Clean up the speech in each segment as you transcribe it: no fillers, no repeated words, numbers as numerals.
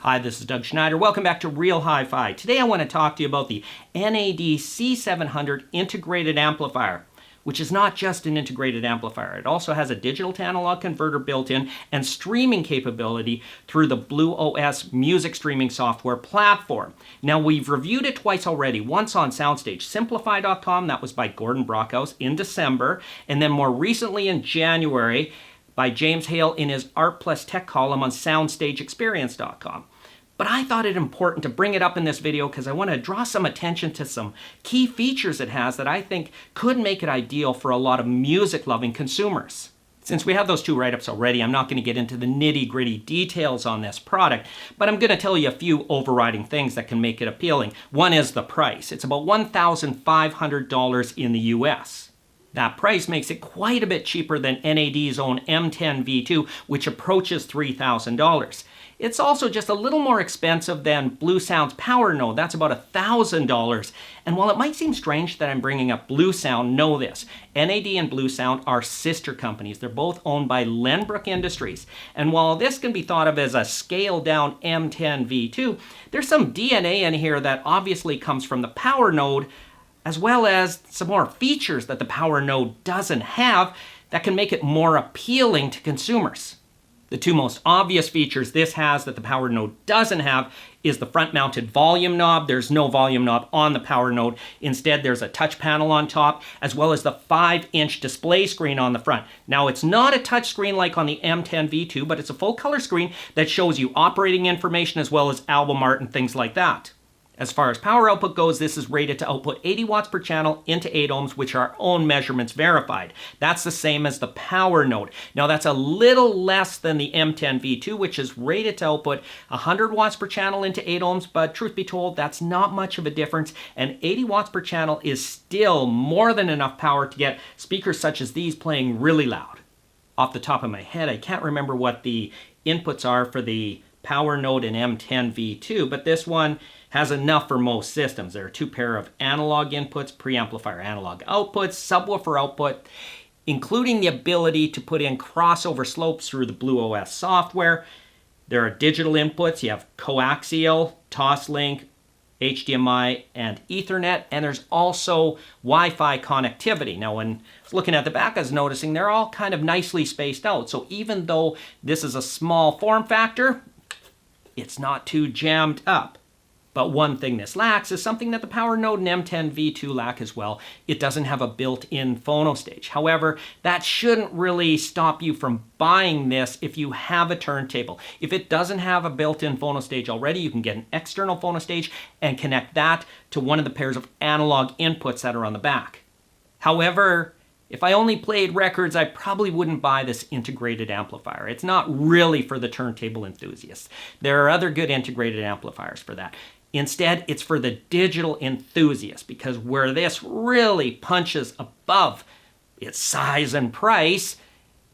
Hi, this is Doug Schneider. Welcome back to Real Hi-Fi. Today I want to talk to you about the NAD C700 integrated amplifier, which is not just an integrated amplifier. It also has a digital to analog converter built in and streaming capability through the BluOS music streaming software platform. Now, we've reviewed it twice already, once on SoundStage, Simplify.com, that was by Gordon Brockhouse in December, and then more recently in January by James Hale in his Art Plus Tech column on SoundStageExperience.com. But I thought it important to bring it up in this video because I want to draw some attention to some key features it has that I think could make it ideal for a lot of music-loving consumers. Since we have those two write-ups already, I'm not going to get into the nitty-gritty details on this product, but I'm going to tell you a few overriding things that can make it appealing. One is the price. It's about $1,500 in the US. That price makes it quite a bit cheaper than NAD's own M10 V2, which approaches $3,000. It's also just a little more expensive than Bluesound's Power Node. That's about $1,000. And while it might seem strange that I'm bringing up Bluesound, know this. NAD and Bluesound are sister companies. They're both owned by Lenbrook Industries. And while this can be thought of as a scaled-down M10 V2, there's some DNA in here that obviously comes from the Power Node, as well as some more features that the Power Node doesn't have that can make it more appealing to consumers. The two most obvious features this has that the Power Node doesn't have is the front-mounted volume knob. There's no volume knob on the Power Node. Instead, there's a touch panel on top, as well as the 5-inch display screen on the front. Now, it's not a touch screen like on the M10 V2, but it's a full-color screen that shows you operating information as well as album art and things like that. As far as power output goes, this is rated to output 80 watts per channel into 8 ohms, which our own measurements verified. That's the same as the Power Node. Now, that's a little less than the M10 V2, which is rated to output 100 watts per channel into 8 ohms, but truth be told, that's not much of a difference, and 80 watts per channel is still more than enough power to get speakers such as these playing really loud. Off the top of my head, I can't remember what the inputs are for the Power Node and M10 V2, but this one has enough for most systems. There are two pair of analog inputs, preamplifier analog outputs, subwoofer output, including the ability to put in crossover slopes through the BluOS software. There are digital inputs. You have coaxial, Toslink, HDMI, and Ethernet, and there's also Wi-Fi connectivity. Now, when I was looking at the back, I was noticing they're all kind of nicely spaced out. So even though this is a small form factor, it's not too jammed up. But one thing this lacks is something that the Power Node and M10 V2 lack as well. It doesn't have a built-in phonostage. However, that shouldn't really stop you from buying this if you have a turntable. If it doesn't have a built-in phonostage already, you can get an external phonostage and connect that to one of the pairs of analog inputs that are on the back. However, if I only played records, I probably wouldn't buy this integrated amplifier. It's not really for the turntable enthusiasts. There are other good integrated amplifiers for that. Instead, it's for the digital enthusiast, because where this really punches above its size and price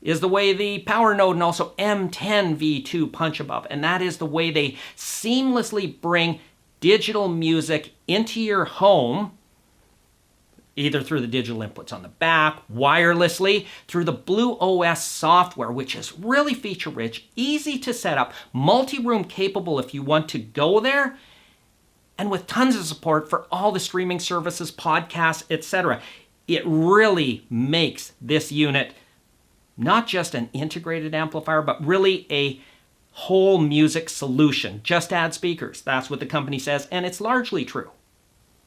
is the way the Power Node and also M10 V2 punch above, and that is the way they seamlessly bring digital music into your home, either through the digital inputs on the back, wirelessly, through the BluOS software, which is really feature-rich, easy to set up, multi-room capable if you want to go there, and with tons of support for all the streaming services, podcasts, etc. It really makes this unit not just an integrated amplifier, but really a whole music solution. Just add speakers. That's what the company says, and it's largely true.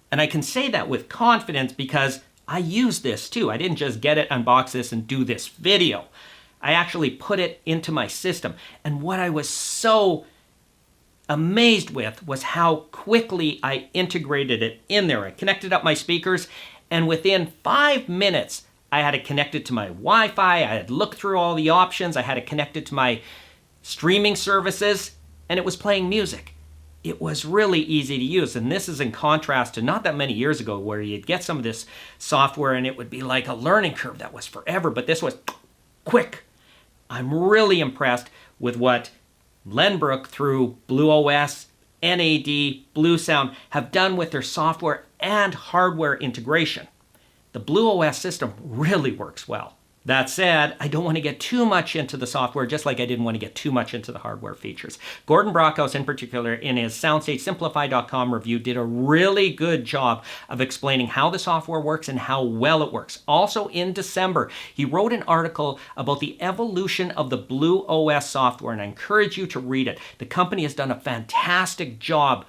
And I can say that with confidence because I use this too. I didn't just get it, unbox this, and do this video. I actually put it into my system. And what I was so amazed with was how quickly I integrated it in there. I connected up my speakers, and within 5 minutes, I had it connected to my Wi-Fi. I had looked through all the options. I had it connected to my streaming services, and it was playing music. It was really easy to use, and this is in contrast to not that many years ago where you'd get some of this software and it would be like a learning curve that was forever, but this was quick. I'm really impressed with what Lenbrook through BluOS, NAD, Bluesound have done with their software and hardware integration. The BluOS system really works well. That said, I don't want to get too much into the software, just like I didn't want to get too much into the hardware features. Gordon Brockhouse, in particular, in his SoundStageSimplify.com review, did a really good job of explaining how the software works and how well it works. Also, in December, he wrote an article about the evolution of the BluOS software, and I encourage you to read it. The company has done a fantastic job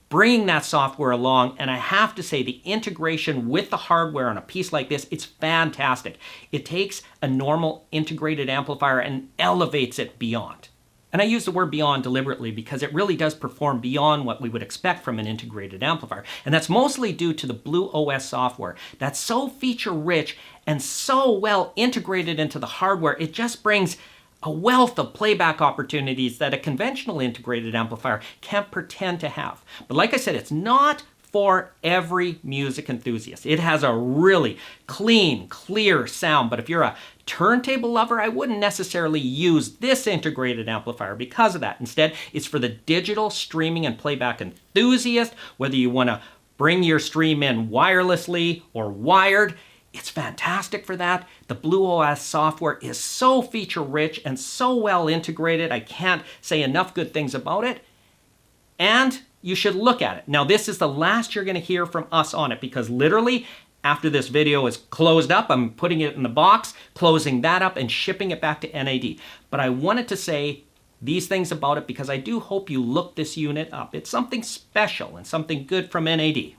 bringing that software along, and I have to say the integration with the hardware on a piece like this, it's fantastic. It takes a normal integrated amplifier and elevates it beyond. And I use the word beyond deliberately because it really does perform beyond what we would expect from an integrated amplifier. And that's mostly due to the BluOS software that's so feature-rich and so well integrated into the hardware, it just brings a wealth of playback opportunities that a conventional integrated amplifier can't pretend to have. But like I said, it's not for every music enthusiast. It has a really clean, clear sound, but if you're a turntable lover, I wouldn't necessarily use this integrated amplifier because of that. Instead, it's for the digital streaming and playback enthusiast, whether you want to bring your stream in wirelessly or wired. It's fantastic for that. The BluOS software is so feature-rich and so well integrated. I can't say enough good things about it. And you should look at it. Now, this is the last you're going to hear from us on it because literally after this video is closed up, I'm putting it in the box, closing that up, and shipping it back to NAD. But I wanted to say these things about it because I do hope you look this unit up. It's something special and something good from NAD.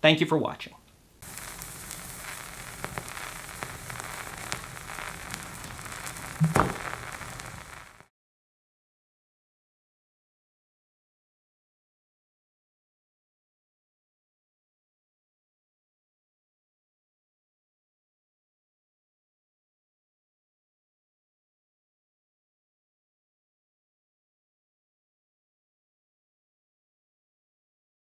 Thank you for watching.